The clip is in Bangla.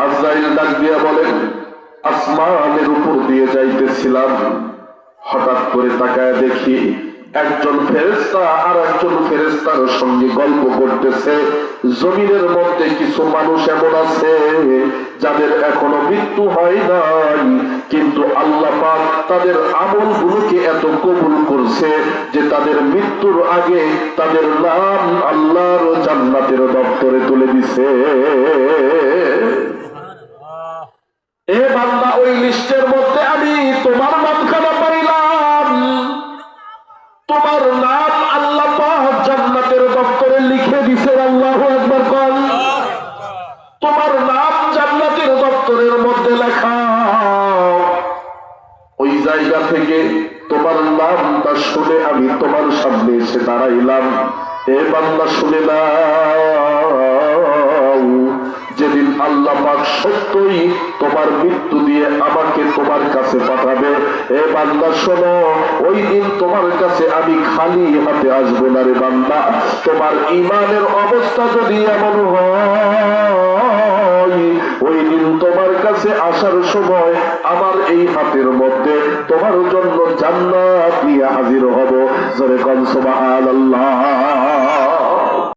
আজরাইল ডাক দিয়া বলেন, আসমানের উপর দিয়ে যাইতেছিলাম, হঠাৎ করে তাকায় দেখি একজন ফেরেশতা আর একজন ফেরেশতার সঙ্গে গল্প করতেছে। জমিনের মধ্যে কিছু মানুষ এমন আছে যাদের এখনো মৃত্যু হয় নাই, কিন্তু আল্লাহ পাক তাদের আমলগুলোকে এত কবুল করছে যে তাদের মৃত্যুর আগে তাদের নাম আল্লাহর জান্নাতের দপ্তরে তুলে দিছে। এ বান্দা, ওই লিস্টের মধ্যে আমি তোমার নামখানা পাইলাম। তোমার নাম আল্লাহ পাক জান্নাতের দপ্তরে লিখে দিছে। আল্লাহু আকবার কোন। তোমার নাম জান্নাতের দপ্তরের মধ্যে লেখা। ওই জায়গা থেকে তোমার নামটা শুনে আমি তোমার সামনে এসে দাঁড়াইলাম। এ বান্দা, শুনে নাও, যেদিন আল্লাহ পাক সত্যই তোমার মৃত্যু দিয়ে আমাকে তোমার কাছে পাঠাবে, এ বান্দা শোনো, ওই দিন তোমার কাছে আমি খালি হাতে আসবো না রে বান্দা। তোমার ঈমানের অবস্থা যদি এমন হয়, ওই দিন তোমার কাছে আসার সময় আমার এই হাতের মধ্যে তোমার জন্য জান্নাত নিয়ে হাজির হব। জোরে কোন সুবহানাল্লাহ।